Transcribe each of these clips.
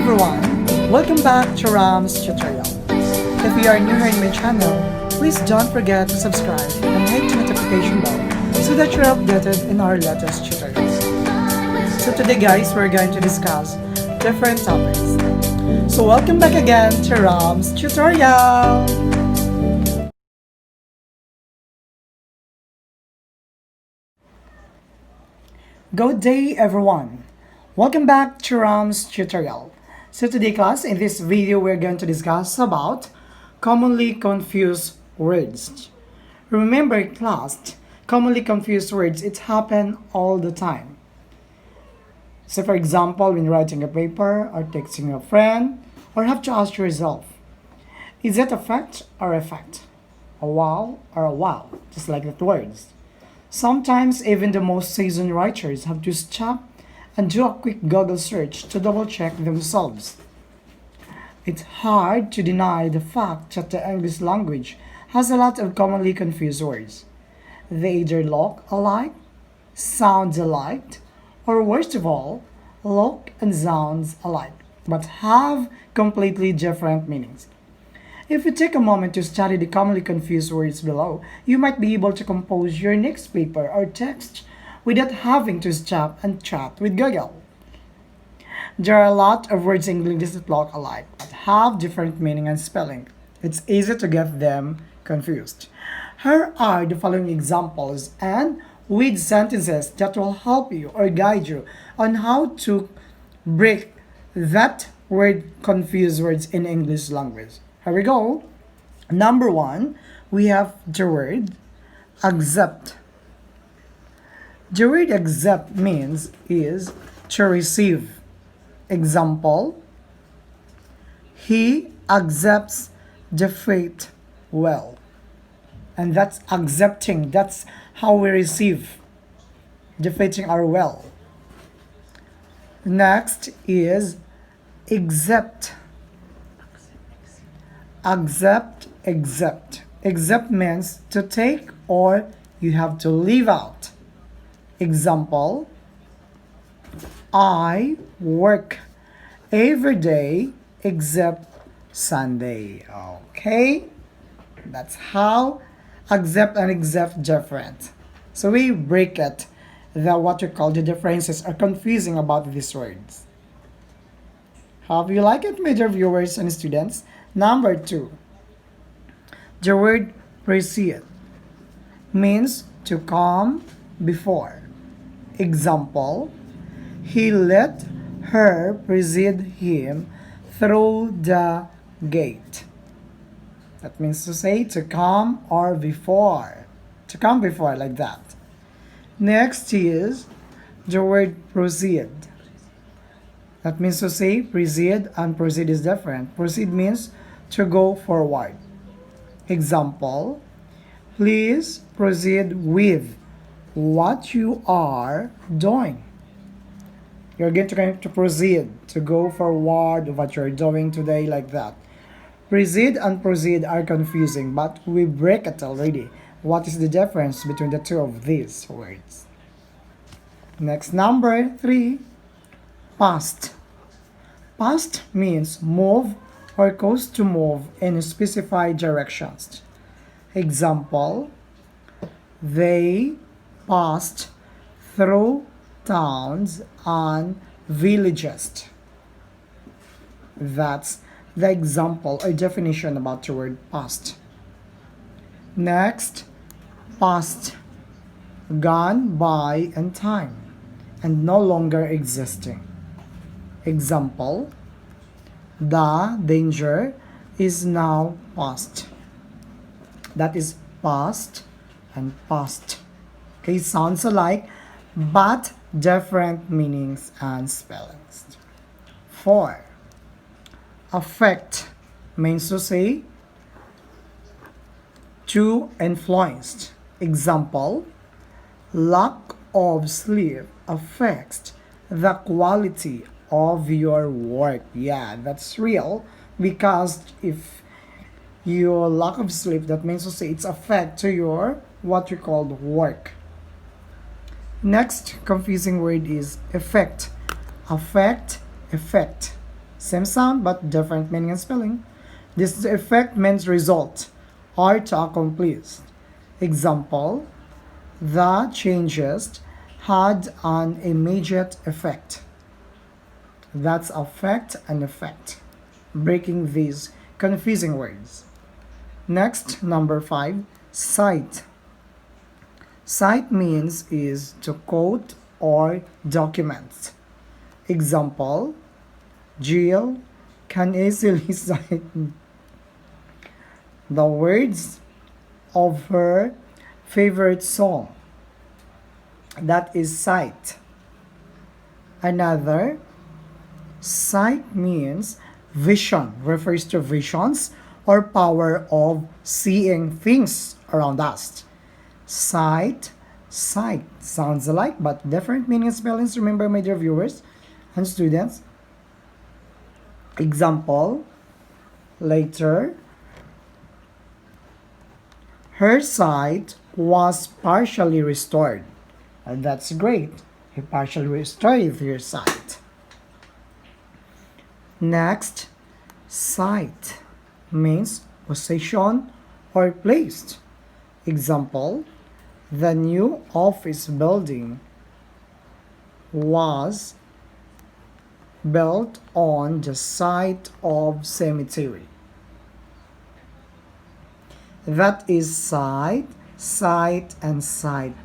everyone, welcome back to Ram's tutorial. If you are new here in my channel, please don't forget to subscribe and hit the notification bell so that you're updated in our latest tutorials. So today guys, we're going to discuss different topics. So welcome back again to Ram's tutorial! Good day everyone! Welcome back to Ram's tutorial. So today class, in this video we're going to discuss about commonly confused words. Remember class, commonly confused words, it happen all the time. So for example, when writing a paper or texting a friend, or have to ask yourself, is it a fact or a fact? A wow or a wow, just like that words. Sometimes even the most seasoned writers have to stop and do a quick Google search to double check themselves. It's hard to deny the fact that the English language has a lot of commonly confused words. They either look alike, sound alike, or worst of all, look and sounds alike, but have completely different meanings. If you take a moment to study the commonly confused words below, you might be able to compose your next paper or text without having to stop and chat with Google. There are a lot of words in English that look alike, but have different meaning and spelling. It's easy to get them confused. Here are the following examples and with sentences that will help you or guide you on how to break that word confused words in English language. Here we go. Number one, we have the word accept. The word accept means is to receive. Example, he accepts defeat well. And that's accepting, that's how we receive defeating our well. Next is accept. Accept. Accept means to take or you have to leave out. Example, I work every day except Sunday. Okay? That's how accept and accept different. So we break it. What we call the differences are confusing about these words. Hope you like it, my dear viewers and students. Number two, the word precede means to come before. Example, he let her precede him through the gate. That means to say to come or before. To come before, like that. Next is the word proceed. That means to say proceed and proceed is different. Proceed means to go forward. Example, please proceed with what you are doing. You're going to proceed to go forward of what you're doing today, like that. Proceed and proceed are confusing, but we break it already. What is the difference between the two of these words? Next, number three, past. Past means move or cause to move in specified directions. Example, they passed through towns and villages. That's the example or definition about the word past. Next, past, gone by in time and no longer existing. Example, the danger is now past. That is past and past. Okay, sounds alike, but different meanings and spellings. 4. Affect means to say to influence. Example, lack of sleep affects the quality of your work. Yeah, that's real, because if your lack of sleep, that means to say it's affect to your what we call work. Next confusing word is effect. Affect, effect. Same sound but different meaning and spelling. This effect means result or to accomplish. Example, the changes had an immediate effect. That's affect and effect. Breaking these confusing words. Next, number 5, cite. Cite means is to quote or document. Example, Jill can easily cite the words of her favorite song. That is cite. Another, sight means vision, refers to visions or power of seeing things around us. Sight, sight sounds alike but different meaning and spellings. Remember, my dear viewers and students. Example, later, her sight was partially restored. And that's great. He partially restored her sight. Next, site means possession or placed. Example, the new office building was built on the site of cemetery. That is site, site, and site.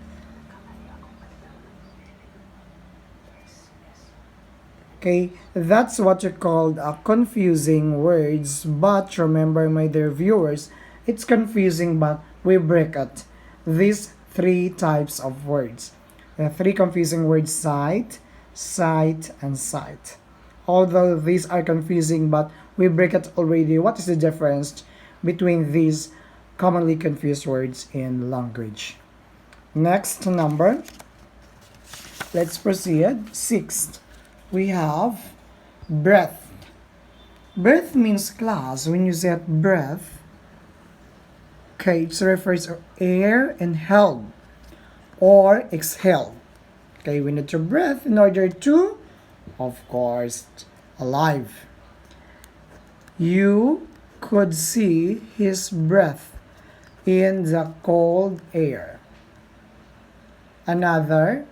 Okay, that's what you call confusing words. But remember, my dear viewers, it's confusing, but we break it. These three types of words. The three confusing words: sight, sight, and sight. Although these are confusing, but we break it already. What is the difference between these commonly confused words in language? Next number. Let's proceed. Sixth, we have breath. Breath means class. When you say breath, okay, it refers to air inhaled or exhaled. Okay, we need to breathe in order to, of course, alive. You could see his breath in the cold air. Another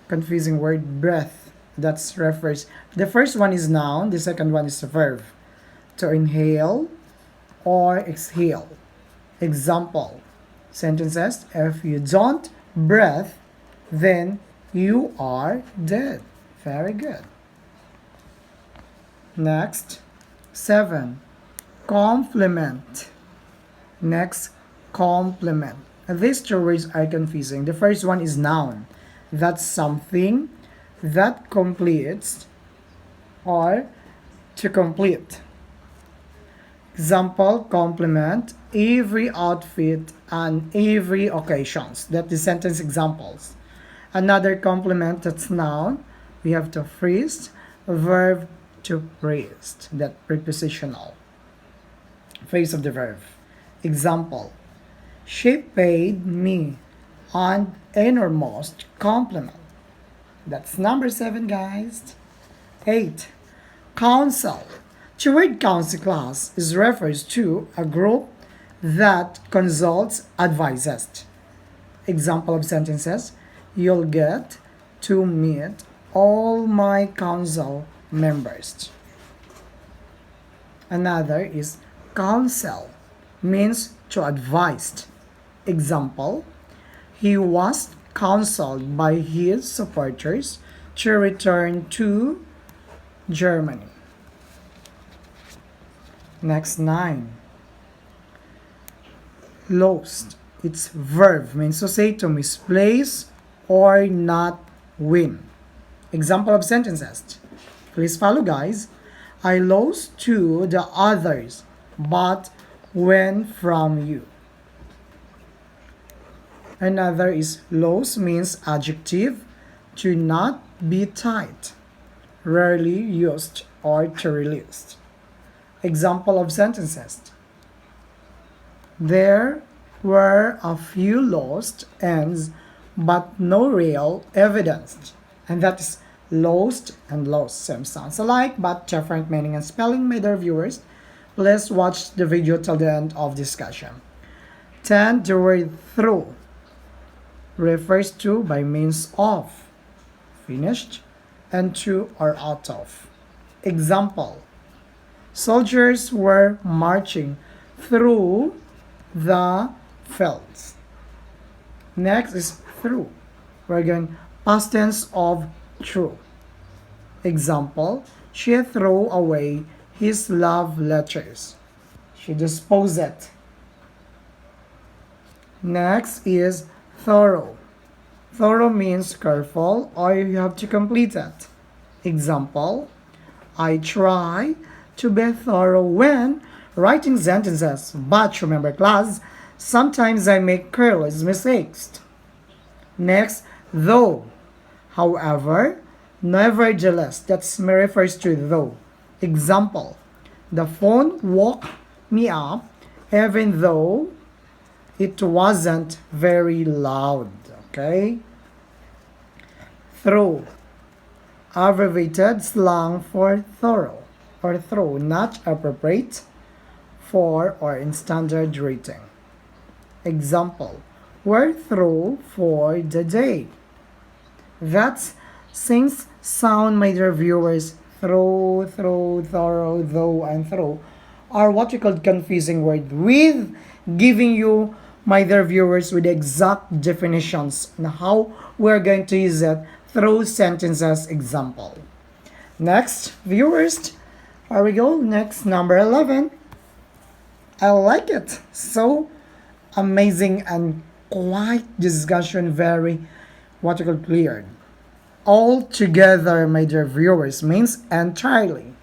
confusing word, breath. That's refers. The first one is noun, the second one is a verb. To inhale or exhale. Example sentences: if you don't breathe, then you are dead. Very good. Next, 7. Complement. Next, complement. These two words are confusing. The first one is noun. That's something that completes or to complete. Example, complement every outfit and every occasions. That is sentence examples. Another complement, that's noun. We have to phrase, verb to praised. That prepositional. Phrase of the verb. Example, she paid me an enormous compliment. That's number 7, guys. 8. Council. The word council class is refers to a group that consults advises. Example of sentences: you'll get to meet all my council members. Another is counsel, means to advise. Example, he was counseled by his supporters to return to Germany. Next, 9. Lost. It's verb, means to say to misplace or not win. Example of sentences. Please follow, guys. I lost to the others, but went from you. Another is lost, means adjective, to not be tight, rarely used or to release. Example of sentences. There were a few lost ends, but no real evidence. And that is Lost and lost. Same sounds alike but different meaning and spelling, my dear viewers. Please watch the video till the end of discussion. 10. The word through refers to by means of, finished, and to or out of. Example: soldiers were marching through the fields. Next is through. We're going past tense of through. Example: she threw away his love letters. She disposed it. Next is thorough. Thorough means careful or you have to complete it. Example: I try to be thorough when writing sentences, but remember class, sometimes I make careless mistakes. Next, though. However, nevertheless, that refers to though. Example: the phone woke me up even though it wasn't very loud. Okay? Through. Abbreviated slang for thorough or through, not appropriate for or in standard rating. Example: we're through for the day. That's since sound, my dear viewers, through, thorough, though, and through are what we call confusing word with giving you, my dear viewers, with exact definitions on how we're going to use it through sentences. Example. Next, viewers, here we go. Next, number 11. I like it. So amazing and quite discussion, very what you call cleared. All together, my dear viewers, means entirely.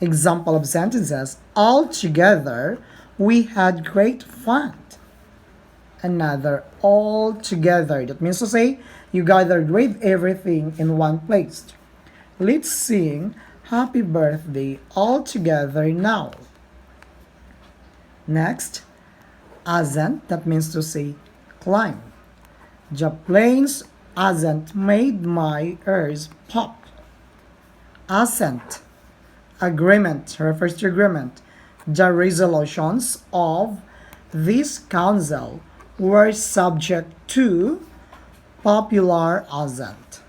Example of sentences: all together, we had great fun. Another: all together. That means to say you gathered with everything in one place. Let's sing happy birthday all together now. Next, hasn't. That means to say climb. The planes hasn't made my ears pop. Assent. Agreement refers to agreement. The resolutions of this council were subject to popular assent.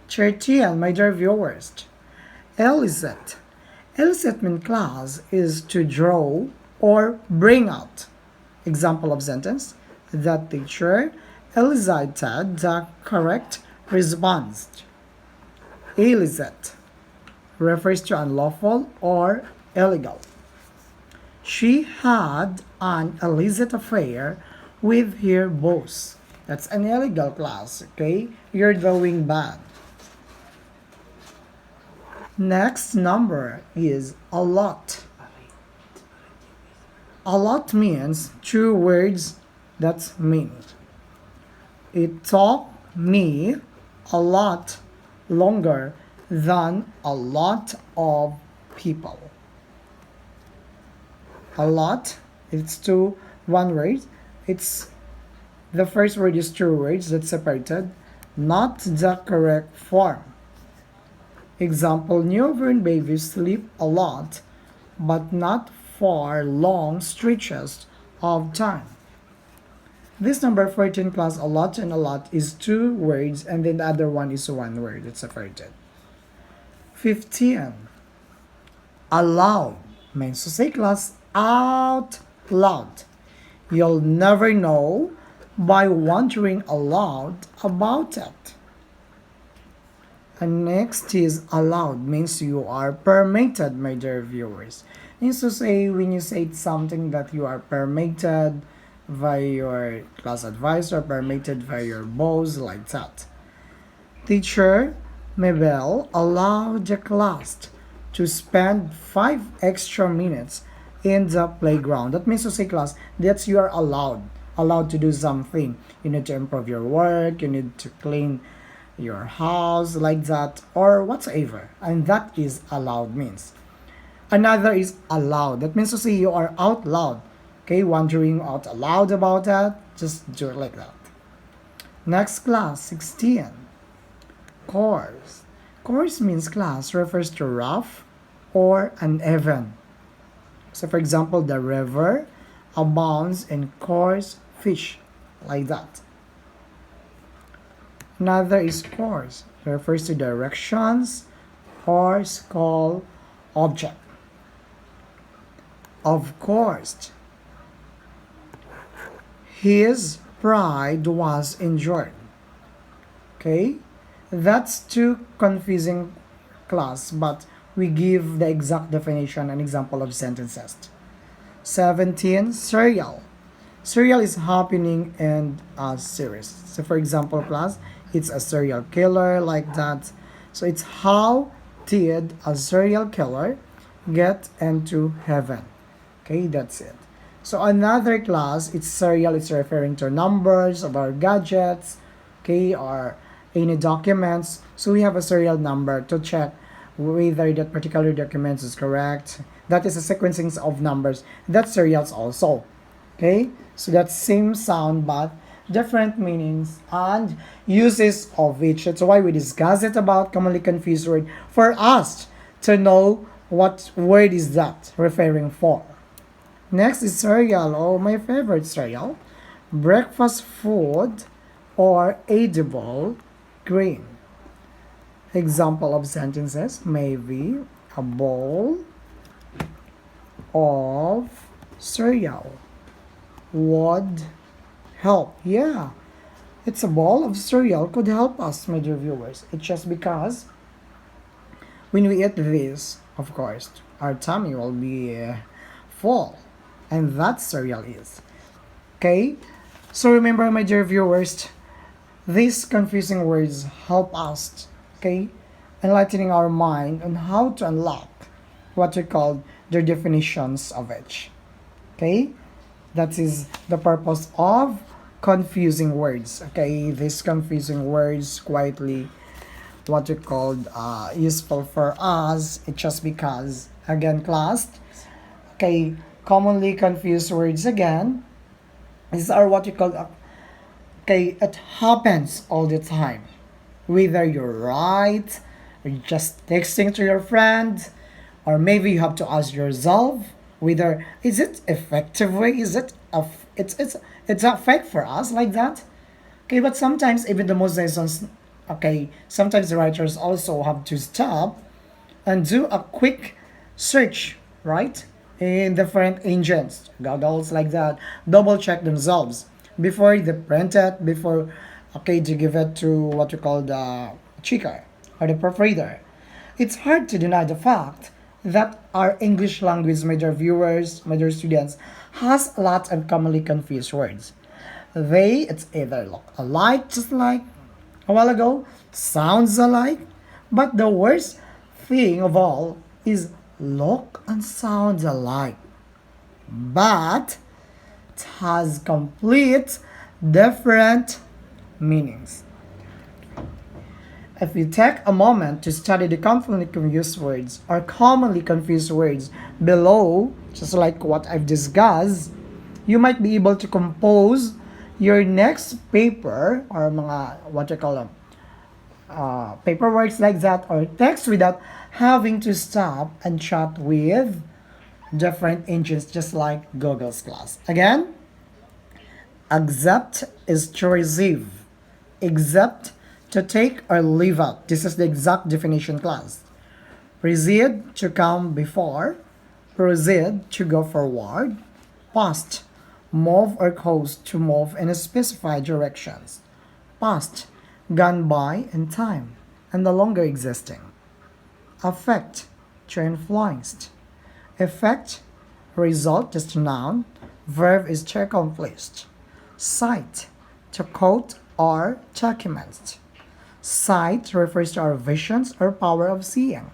13, my dear viewers. Elicit. Elicit mean class is to draw or bring out. Example of sentence: the teacher elicited the correct response. Illicit refers to unlawful or illegal. She had an illicit affair with her boss. That's an illegal class, okay? You're doing bad. Next number is a lot. A lot means two words that mean. It took me a lot longer than a lot of people. A lot, it's two, one word. It's the first word is two words that's separated, not the correct form. Example: newborn babies sleep a lot, but not for long stretches of time. This number 14 plus a lot and a lot is two words, and then the other one is one word. It's separated. 15. Aloud means to say class out loud. You'll never know by wondering aloud about it. And next is allowed means you are permitted, my dear viewers. Means to say when you say something that you are permitted by your class advisor, permitted by your boss, like that. Teacher Mabel allowed the class to spend 5 extra minutes in the playground. That means to say class that you are allowed to do something. You need to improve your work, you need to clean your house, like that, or whatsoever. And that is allowed means. Another is allowed. That means to say you are out loud. Okay, wondering out loud about that, just do it like that. Next class, 16. Course. Course means class refers to rough or uneven. So for example, the river abounds in coarse fish, like that. Another is course. It refers to directions or skull object. Of course, his pride was injured. Okay? That's too confusing class, but we give the exact definition and example of sentences. 17. Serial. Serial is happening in a series. So for example, class, it's a serial killer, like that. So it's how did a serial killer get into heaven? Okay, that's it. So another class, it's serial, it's referring to numbers of our gadgets, okay, or any documents. So we have a serial number to check whether that particular document is correct. That is a sequencing of numbers. That's serials also. Okay, so that same sound but different meanings and uses of each. That's why we discuss it about commonly confused word for us to know what word is that referring for. Next is cereal. Oh, my favorite cereal. Breakfast food or edible grain. Example of sentences, maybe a bowl of cereal would help. Yeah, it's a bowl of cereal could help us, my dear viewers. It's just because when we eat this, of course, our tummy will be full. And that cereal is. Okay? So remember, my dear viewers, these confusing words help us, okay, enlightening our mind on how to unlock what we call their definitions of each. Okay? That is the purpose of confusing words. Okay? These confusing words quietly what we called useful for us. It's just because, again, class, okay, commonly confused words again. These are what you call, okay, it happens all the time. Whether you're right, or you're just texting to your friend, or maybe you have to ask yourself whether is it effective way, is it it's a fake for us like that. Okay, but sometimes even the most lessons, okay, sometimes the writers also have to stop and do a quick search, right? In different engines, goggles like that, double check themselves before they print it, before, okay, to give it to what we call the checker or the proofreader. It's hard to deny the fact that our English language, my dear viewers, my dear students, has a lot of commonly confused words. It's either look alike, just like a while ago, sounds alike, but the worst thing of all is look and sound alike, but it has complete different meanings. If you take a moment to study the commonly confused words or commonly confused words below, just like what I've discussed, you might be able to compose your next paper or mga what you call them paperworks like that or text without having to stop and chat with different engines just like Google's class. Again, accept is to receive. Accept to take or leave out. This is the exact definition class. Proceed to come before. Proceed to go forward. Past. Move or cause to move in a specified directions. Past. Gone by in time and no longer existing. Affect. To influenced. Effect. Result is to noun. Verb is to accomplished. Sight. To quote or document. Sight refers to our visions or power of seeing.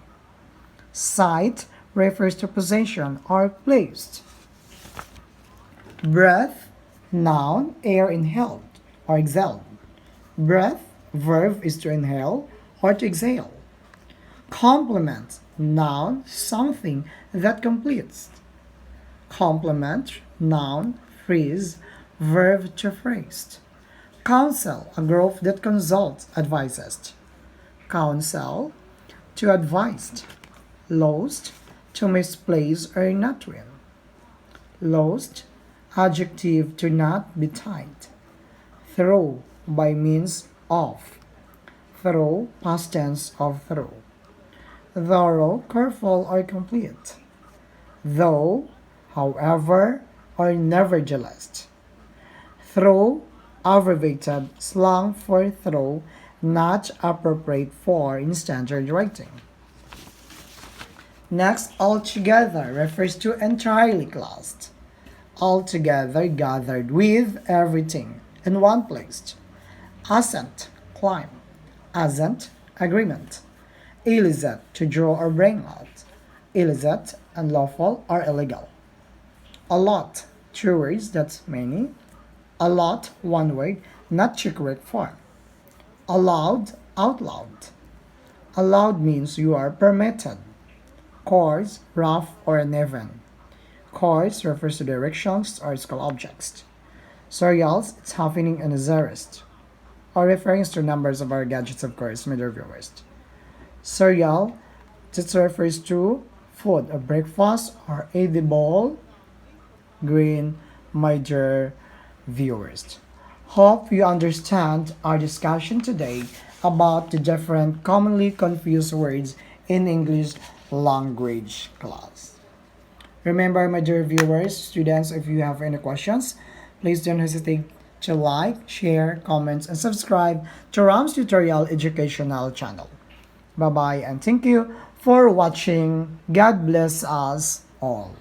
Sight refers to possession or place. Breath, noun, air inhaled or exhaled. Breath, verb is to inhale or to exhale. Complement, noun, something that completes. Complement, noun, phrase, verb to phrase. Counsel, a group that consults, advises. counsel, to advise, lost, to misplace or not win. Lost, adjective to not be tied. Throw, by means of. Throw, past tense of throw. Thorough, careful or complete. Though, however, or nevertheless. Throw, abbreviated slang for throw, not appropriate for in standard writing. Next, altogether refers to entirely classed. Altogether gathered with everything in one place. Assent, climb. Assent, agreement. Illicit, to draw or bring out. Illicit, unlawful or illegal. A lot, two words, that's many. A lot, one word, not your correct form. Allowed, out loud. Allowed means you are permitted. Coarse, rough, or uneven. Coarse refers to directions or school objects. Serials, it's happening in a zerist. Or referring to numbers of our gadgets, of course, my dear viewers. Cereal, this refers to food, a breakfast or edible grain, my dear viewers. Hope you understand our discussion today about the different commonly confused words in English language class. Remember, my dear viewers, students, if you have any questions, please don't hesitate to like, share, comment, and subscribe to Ram's Tutorial Educational channel. Bye-bye and thank you for watching. God bless us all.